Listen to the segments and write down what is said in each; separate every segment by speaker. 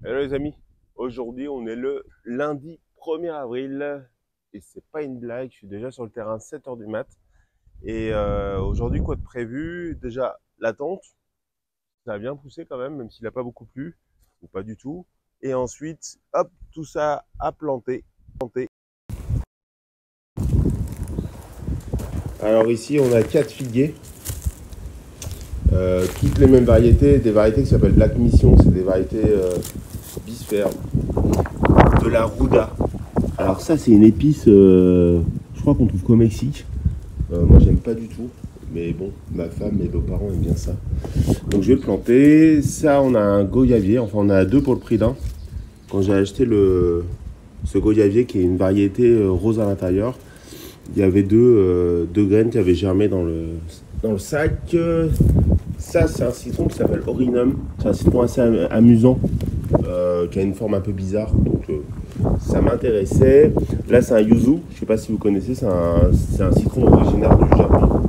Speaker 1: Hello les amis, aujourd'hui on est le lundi 1er avril et c'est pas une blague, je suis déjà sur le terrain 7h du mat et aujourd'hui quoi de prévu? Déjà la tente, ça a bien poussé quand même s'il n'a pas beaucoup plu ou pas du tout, et ensuite hop tout ça à planter. Alors ici on a 4 figuiers, toutes les mêmes variétés, des variétés qui s'appellent Black Mission, c'est des variétés bisphères, de la Ruda. Alors ça c'est une épice, je crois qu'on trouve qu'au Mexique. Moi j'aime pas du tout, mais bon, ma femme, mes beaux-parents aiment bien ça. Donc je vais le planter. Ça on a un goyavier, enfin on a deux pour le prix d'un. Quand j'ai acheté ce goyavier qui est une variété rose à l'intérieur, il y avait deux graines qui avaient germé dans le sac. Ça c'est un citron qui s'appelle Orinum, c'est un citron assez amusant, qui a une forme un peu bizarre, donc ça m'intéressait. Là c'est un yuzu, je sais pas si vous connaissez, c'est un citron originaire du Japon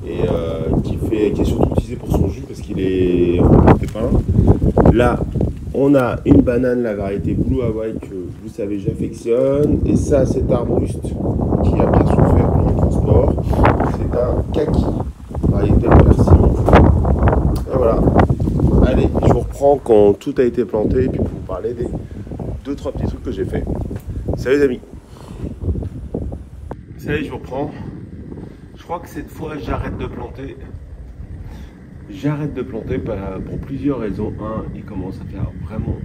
Speaker 1: et qui est surtout utilisé pour son jus parce qu'il est rempli de pépins. Là on a une banane, la variété Blue Hawaii que vous savez j'affectionne, et ça cet arbuste qui a bien souffert pour le transport, c'est un kaki, variété persillon. Et voilà. Allez, je vous reprends quand tout a été planté et puis pour vous parler des 2-3 petits trucs que j'ai fait. Salut les amis. Salut, je vous reprends. Je crois que cette fois j'arrête de planter. J'arrête de planter pour plusieurs raisons. Un, il commence à faire vraiment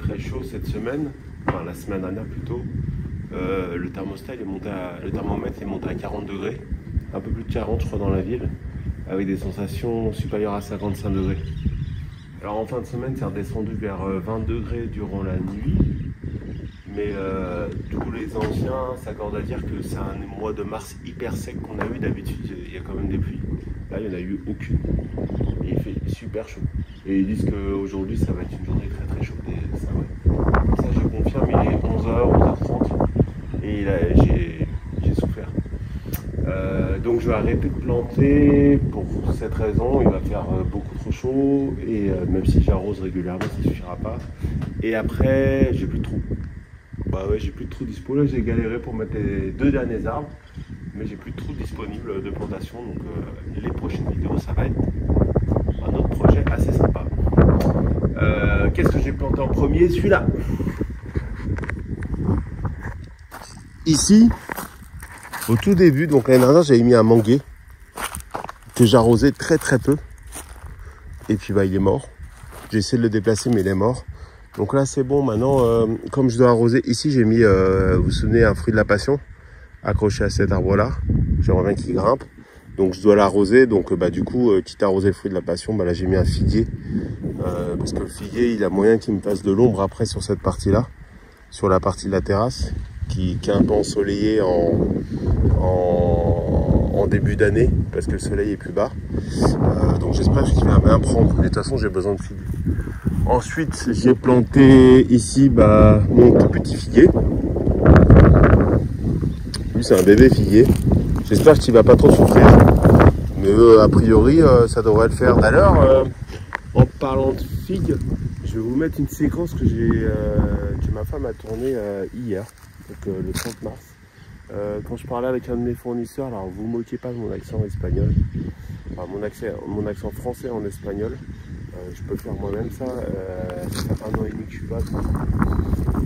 Speaker 1: très chaud cette semaine, enfin la semaine dernière plutôt. Le thermostat le thermomètre est monté à 40 degrés, un peu plus de 40 je crois dans la ville, avec des sensations supérieures à 55 degrés. Alors en fin de semaine c'est redescendu vers 20 degrés durant la nuit, mais tous les anciens s'accordent à dire que c'est un mois de mars hyper sec qu'on a eu. D'habitude il y a quand même des pluies, là il n'y en a eu aucune. Et il fait super chaud. Et ils disent qu'aujourd'hui ça va être une journée très chaude. Et ça, ouais. Ça je confirme, il est 11h, 11h30 et j'ai souffert. Donc je vais arrêter de planter pour cette raison. Il va faire beaucoup trop chaud et même si j'arrose régulièrement ça ne suffira pas. Et après j'ai plus de trous. Bah ouais, j'ai plus de trous dispo. Là j'ai galéré pour mettre les 2 derniers arbres, mais j'ai plus de trous disponibles de plantation. Donc les prochaines vidéos ça va être un autre projet assez sympa. Qu'est-ce que j'ai planté en premier? Celui-là. Ici, au tout début, donc l'année dernière, j'avais mis un manguier que j'arrosais très peu. Et puis bah il est mort. J'ai essayé de le déplacer, mais il est mort. Donc là c'est bon. Maintenant, comme je dois arroser, ici j'ai mis, vous vous souvenez, un fruit de la passion accroché à cet arbre-là. J'aimerais bien qu'il grimpe. Donc je dois l'arroser, donc bah du coup, quitte à arroser le fruit de la passion, bah là j'ai mis un figuier. Parce que le figuier, il a moyen qu'il me fasse de l'ombre après sur cette partie-là, sur la partie de la terrasse, qui est un peu ensoleillée en début d'année, parce que le soleil est plus bas. Donc j'espère qu'il va bien prendre. De toute façon, j'ai besoin de figuier. Ensuite, j'ai planté ici mon tout petit figuier. Lui, c'est un bébé figuier. J'espère qu'il va pas trop souffrir, mais a priori ça devrait le faire. D'ailleurs, en parlant de figues, je vais vous mettre une séquence que ma femme a tournée hier, donc le 30 mars. Quand je parlais avec un de mes fournisseurs, alors vous moquez pas de mon accent espagnol, enfin mon accent français en espagnol. Je peux le faire moi-même ça. Ça fait 1 an et demi que je suis pas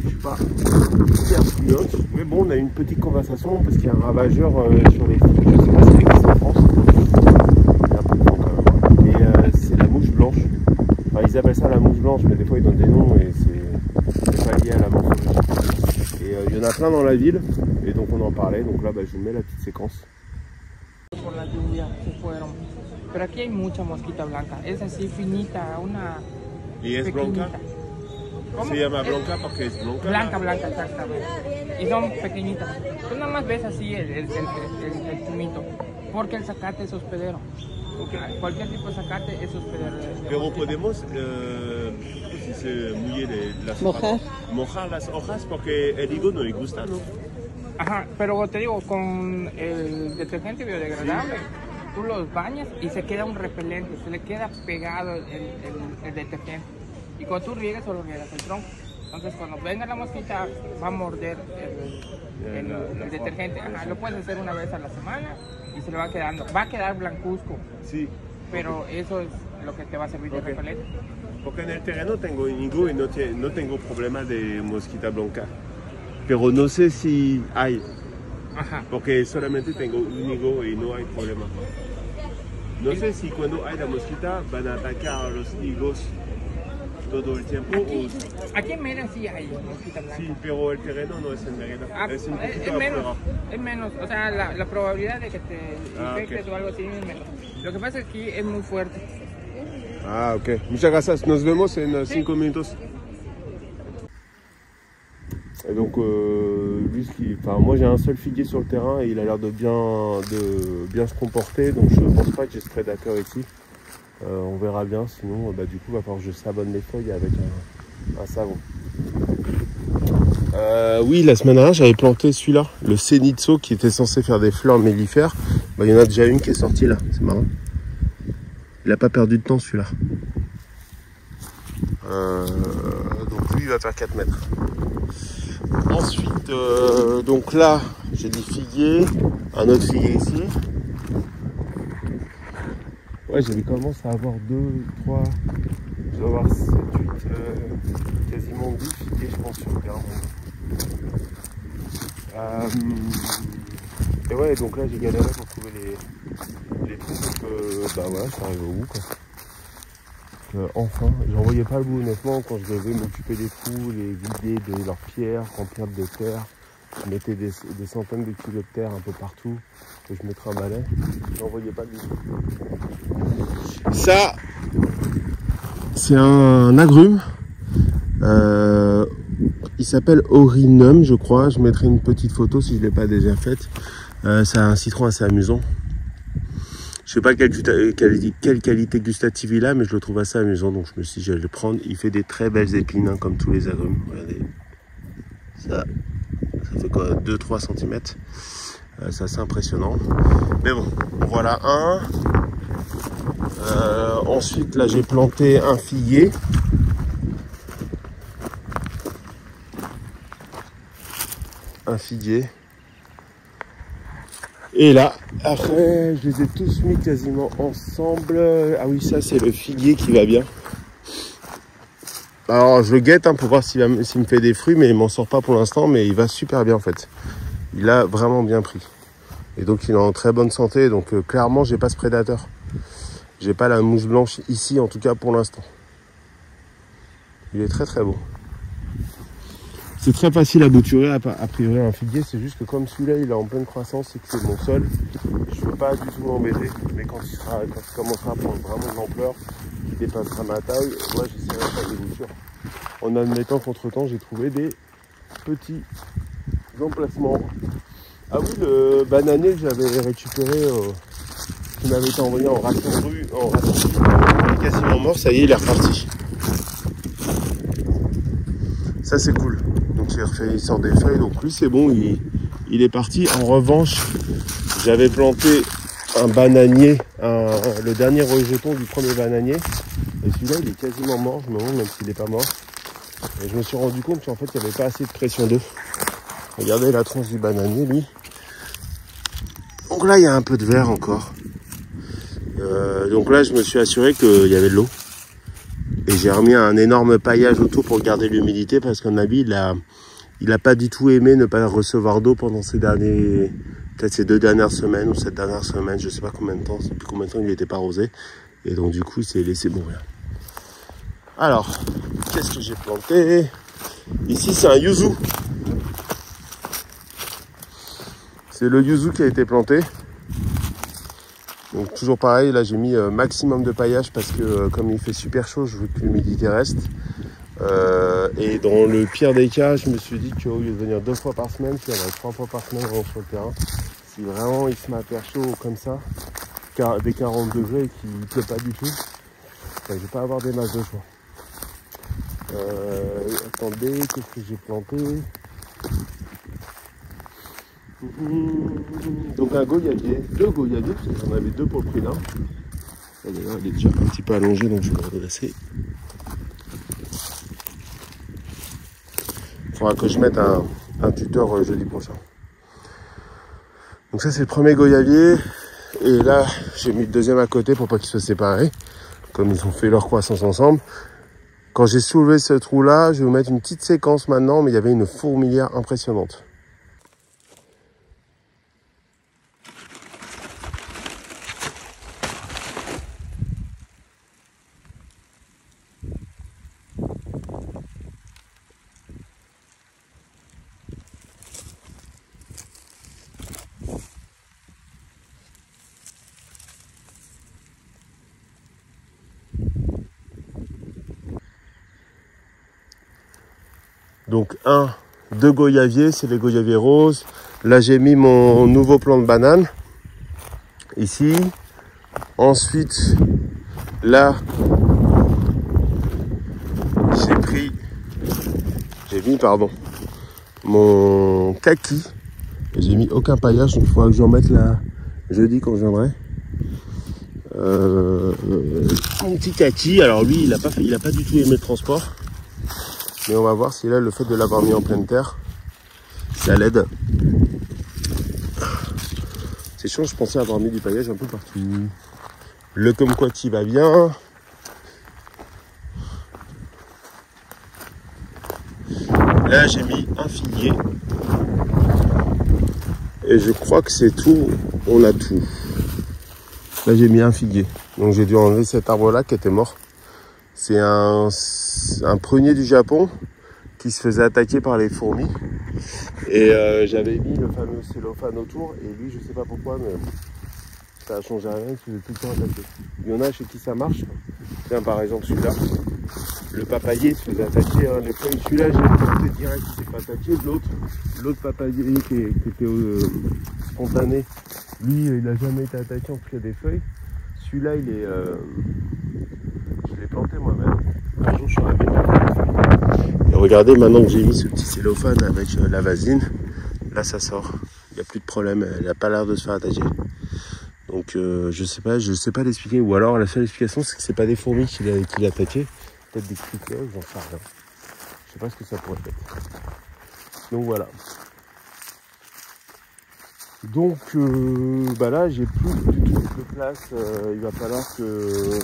Speaker 1: hyper fluente, mais bon, on a eu une petite conversation parce qu'il y a un ravageur sur les figues. Je sais pas si c'est existe en France. Il y a un peu de temps quand même. Et c'est la mouche blanche. Enfin, ils appellent ça la mouche blanche, mais des fois ils donnent des noms et c'est pas lié à la morphologie. Et il y en a plein dans la ville, et donc on en parlait. Donc là, je vous mets la petite séquence.
Speaker 2: Por la lluvia se fueron. Pero aquí hay mucha mosquita blanca. Es así finita, una
Speaker 1: ¿Y es
Speaker 2: pequeñita.
Speaker 1: blanca?
Speaker 2: ¿Cómo?
Speaker 1: Se llama
Speaker 2: Es
Speaker 1: blanca porque es blanca.
Speaker 2: blanca, exactamente. Y son pequeñitas. Tú nada más ves así el chumito. Porque el zacate es hospedero.
Speaker 1: Okay.
Speaker 2: Cualquier tipo de zacate es hospedero.
Speaker 1: Pero podemos mouiller las hojas. Mojar las hojas porque el higo no le gusta, ¿no?
Speaker 2: Ajá, pero te digo, con el detergente biodegradable, tú los bañas y se queda un repelente, se le queda pegado el detergente. Y cuando tú riegas, solo riegas el tronco. Entonces cuando venga la mosquita va a morder el detergente. Ajá, lo puedes hacer una vez a la semana y se le va quedando. Va a quedar blancuzco.
Speaker 1: Sí.
Speaker 2: Pero eso es lo que te va a servir de repelente.
Speaker 1: Porque en el terreno tengo Inigo y no tengo problema de mosquita blanca. Pero no sé si hay.
Speaker 2: Ajá.
Speaker 1: Porque solamente tengo Inigo y no hay problema. No sé si cuando hay la mosquita van a atacar a los higos todo el tiempo.
Speaker 2: Aquí en Mérida sí hay mosquita blanca.
Speaker 1: Sí, pero el terreno no es en Mérida.
Speaker 2: Es menos. O sea, la probabilidad de que te infectes o algo así es menos. Lo que pasa es que aquí es muy fuerte.
Speaker 1: Ah, ok. Muchas gracias. Nos vemos en 5 minutos. Et donc, lui, moi j'ai un seul figuier sur le terrain et il a l'air de bien se comporter, donc je ne pense pas que j'ai ce prédateur ici. On verra bien, sinon du coup il va falloir que je savonne les feuilles avec un savon. Oui, la semaine dernière j'avais planté celui-là, le Senitso, qui était censé faire des fleurs mellifères. Il y en a déjà une qui est sortie là, c'est marrant. Il n'a pas perdu de temps celui-là. Donc lui il va faire 4 mètres. Ensuite, donc là, j'ai des figuiers, un autre figuier ici. Ouais, j'avais commencé à avoir 2, 3, je dois avoir 7, 8, quasiment 10 figuiers, je pense, sur le terrain. Et ouais, donc là, j'ai galéré pour trouver les trous, parce que, voilà, ça arrive au bout, quoi. Enfin, j'en voyais pas le bout honnêtement quand je devais m'occuper des trous, les vider de leurs pierres, remplir de terre. Je mettais des centaines de kilos de terre un peu partout que je me trimballais. J'en voyais pas le bout. Ça, c'est un agrume. Il s'appelle Orinum, je crois. Je mettrai une petite photo si je ne l'ai pas déjà faite. Ça a un citron assez amusant. Je sais pas quelle qualité gustative il a, mais je le trouve assez amusant, donc je me suis dit j'allais le prendre. Il fait des très belles épines, hein, comme tous les agrumes. Regardez, ça fait quoi, 2-3 cm. C'est assez impressionnant. Mais bon, voilà un. Ensuite, là, j'ai planté un figuier. Un figuier. Et là, après, je les ai tous mis quasiment ensemble. Ah oui, ça, c'est le figuier qui va bien. Alors, je le guette pour voir s'il me fait des fruits, mais il m'en sort pas pour l'instant. Mais il va super bien, en fait. Il a vraiment bien pris. Et donc, il est en très bonne santé. Donc, clairement, j'ai pas ce prédateur. J'ai pas la mouche blanche ici, en tout cas, pour l'instant. Il est très, très beau. C'est très facile à bouturer, a priori, un figuier. C'est juste que comme celui-là, il est en pleine croissance et que c'est mon sol, je ne veux pas du tout m'embêter. Mais quand il commencera à prendre vraiment de l'ampleur, qui dépassera ma taille, moi, j'essaierai de faire des boutures. En admettant qu'entre-temps, j'ai trouvé des petits emplacements. Ah oui, le bananier que j'avais récupéré, qui m'avait été envoyé en ration rue, il est quasiment mort, ça y est, il est reparti. Ça, c'est cool. Donc il sort des feuilles, donc lui c'est bon, il est parti. En revanche, j'avais planté un bananier, le dernier rejeton du premier bananier. Et celui-là il est quasiment mort, je me demande même s'il n'est pas mort. Et je me suis rendu compte qu'en fait il n'y avait pas assez de pression d'eau. Regardez la tronche du bananier lui. Donc là il y a un peu de verre encore. Donc là je me suis assuré qu'il y avait de l'eau. Et j'ai remis un énorme paillage autour pour garder l'humidité parce qu'un avis il a pas du tout aimé ne pas recevoir d'eau pendant peut-être ces 2 dernières semaines ou cette dernière semaine, je sais pas combien de temps, c'est plus combien de temps il n'était pas arrosé. Et donc du coup il s'est laissé mourir. Alors, qu'est-ce que j'ai planté? Ici c'est un yuzu. C'est le yuzu qui a été planté. Donc toujours pareil, là j'ai mis maximum de paillage parce que comme il fait super chaud, je veux que l'humidité reste. Et dans le pire des cas, je me suis dit qu'au lieu de venir 2 fois par semaine, je viendrais 3 fois par semaine vraiment sur le terrain. Si vraiment il se met à faire chaud comme ça, des 40 degrés et qu'il ne pleut pas du tout, je ne vais pas avoir des masses de choix. Attendez, qu'est-ce que j'ai planté? Donc un goyavier, 2 goyaviers, parce que j'en avais 2 pour le prix d'un. D'ailleurs il est déjà un petit peu allongé, donc je vais le redresser. faudra que je mette un tuteur jeudi prochain. Donc ça c'est le premier goyavier. Et là j'ai mis le deuxième à côté pour pas qu'ils soient séparés. Comme ils ont fait leur croissance ensemble. Quand j'ai soulevé ce trou là, je vais vous mettre une petite séquence maintenant, mais il y avait une fourmilière impressionnante. Donc 2 goyaviers, c'est les goyaviers roses. Là j'ai mis mon nouveau plant de banane ici. Ensuite là j'ai mis mon kaki. J'ai mis aucun paillage, donc il faudra que j'en mette là jeudi quand je viendrai. Mon petit kaki, alors lui il a pas du tout aimé le transport. Mais on va voir si là, le fait de l'avoir mis en pleine terre, ça l'aide. C'est chiant, je pensais avoir mis du paillage un peu partout. Le kumquat va bien. Là, j'ai mis un figuier. Et je crois que c'est tout. On a tout. Là, j'ai mis un figuier. Donc, j'ai dû enlever cet arbre-là qui était mort. C'est un prunier du Japon qui se faisait attaquer par les fourmis. Et j'avais mis le fameux cellophane autour. Et lui, je sais pas pourquoi, mais ça a changé rien, il se faisait tout le temps attaquer. Il y en a chez qui ça marche. Tiens, par exemple, celui-là. Le papayer se faisait attaquer. Hein, les feuilles, celui-là, j'ai planté direct, il s'est pas attaqué. L'autre papayer qui était spontané, lui, il n'a jamais été attaqué en tout cas des feuilles. Celui-là, il est... je l'ai planté moi-même. Un jour, je suis arrivé là. Et regardez, maintenant que j'ai mis ce petit cellophane avec la vasine, là, ça sort. Il n'y a plus de problème. Elle n'a pas l'air de se faire attaquer. Donc, je sais pas l'expliquer. Ou alors, la seule explication, c'est que c'est pas des fourmis qui l'attaquaient. Peut-être des criquets, j'en sais rien. Je sais pas ce que ça pourrait être. Donc, voilà. Donc, là, j'ai plus du tout de place. Il va falloir que...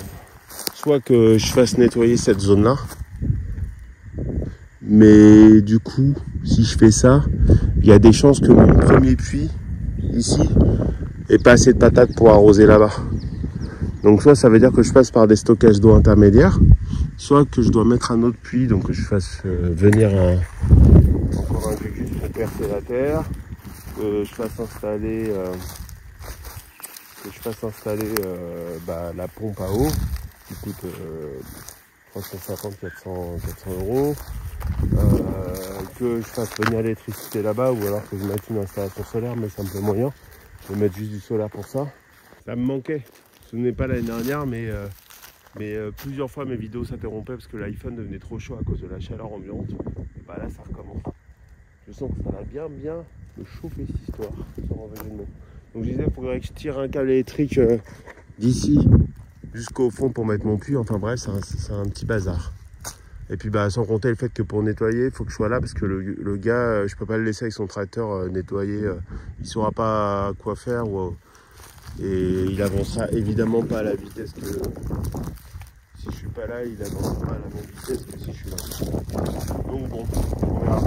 Speaker 1: soit que je fasse nettoyer cette zone-là. Mais du coup, si je fais ça, il y a des chances que mon premier puits, ici, ait pas assez de patates pour arroser là-bas. Donc soit ça veut dire que je passe par des stockages d'eau intermédiaires, soit que je dois mettre un autre puits, donc que je fasse venir encore un cucus pour percer la terre, que je fasse installer, la pompe à eau, qui coûte 350-400 €, que je fasse venir l'électricité là-bas, ou alors que je mette une installation solaire, mais ça me fait moyen de mettre juste du solaire pour ça. Ça me manquait. Ce n'est pas l'année dernière, mais plusieurs fois mes vidéos s'interrompaient parce que l'iPhone devenait trop chaud à cause de la chaleur ambiante. Et bah là, ça recommence. Je sens que ça va bien me chauffer cette histoire, sans mauvais jeu de mots. Donc je disais, il faudrait que je tire un câble électrique d'ici jusqu'au fond pour mettre mon puits. Enfin bref, c'est un petit bazar. Et puis sans compter le fait que pour nettoyer, il faut que je sois là parce que le gars, je peux pas le laisser avec son tracteur nettoyer. Il saura pas quoi faire et il avancera évidemment pas à la vitesse que... Si je suis pas là, il avancera pas à la même vitesse que si je suis là. Donc bon, voilà.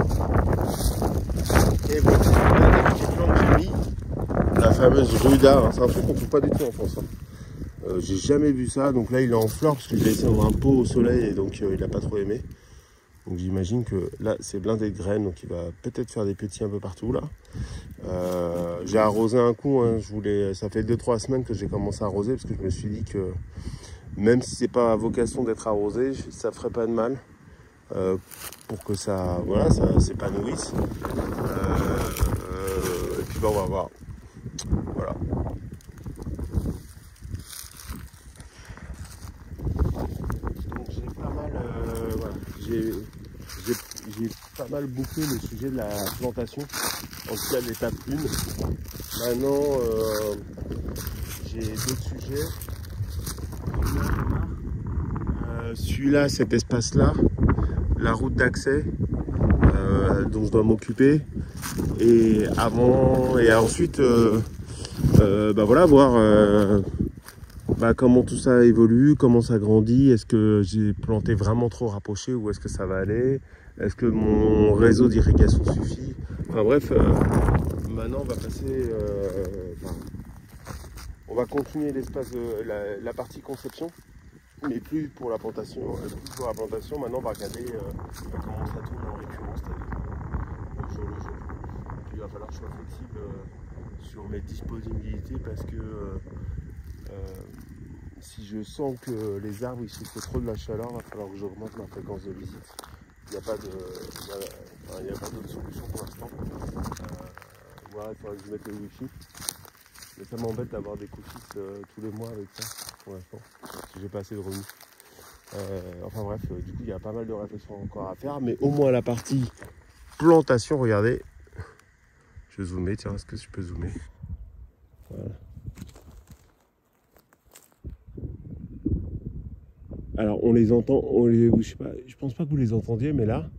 Speaker 1: Et voilà, la petite plante que j'ai mis, la fameuse ruda, hein, c'est un truc qu'on trouve pas du tout en France. Hein. J'ai jamais vu ça, donc là il est en fleurs parce que je l'ai laissé dans un pot au soleil et donc il n'a pas trop aimé. Donc j'imagine que là c'est blindé de graines, donc il va peut-être faire des petits un peu partout là. J'ai arrosé un coup, hein, ça fait 2-3 semaines que j'ai commencé à arroser parce que je me suis dit que même si c'est pas à vocation d'être arrosé, ça ferait pas de mal pour que ça s'épanouisse. Et puis on va voir. Voilà. Donc j'ai pas mal, j'ai pas mal bouclé le sujet de la plantation, en tout cas l'étape 1. Maintenant, j'ai d'autres sujets. Celui-là, cet espace-là, la route d'accès, dont je dois m'occuper. Et ensuite, voilà, voir comment tout ça évolue, comment ça grandit. Est-ce que j'ai planté vraiment trop rapproché ou est-ce que ça va aller? Est-ce que mon réseau d'irrigation suffit? Enfin bref, maintenant on va passer... on va continuer l'espace de la partie conception, mais plus pour la plantation. Maintenant on va regarder comment ça tourne en récurrence, c'est-à-dire jour le jour. Et puis il va falloir que je sois flexible sur mes disponibilités parce que si je sens que les arbres ils souffrent trop de la chaleur, il va falloir que j'augmente ma fréquence de visite. Il n'y a pas d'autre solution pour l'instant. Voilà, il faudrait que je mette le wifi. Mais ça m'embête d'avoir des coups fixes tous les mois avec ça pour l'instant. Parce que j'ai pas assez de revenus. Enfin bref, du coup il y a pas mal de réflexions encore à faire. Mais au moins la partie plantation, regardez. Je vais zoomer, tiens, est-ce que je peux zoomer? Voilà. Alors on les entend, je sais pas, je pense pas que vous les entendiez, mais là,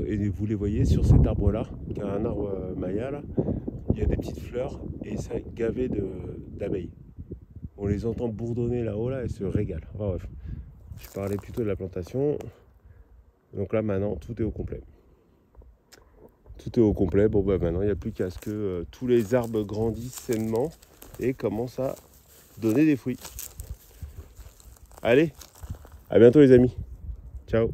Speaker 1: et vous les voyez sur cet arbre-là, qui est un arbre maya là, il y a des petites fleurs et ça est gavé d'abeilles. On les entend bourdonner là-haut là et se régalent. Enfin bref, je parlais plutôt de la plantation. Donc là maintenant tout est au complet. Tout est au complet. Bon bah maintenant il n'y a plus qu'à ce que tous les arbres grandissent sainement et commencent à donner des fruits. Allez, à bientôt les amis. Ciao.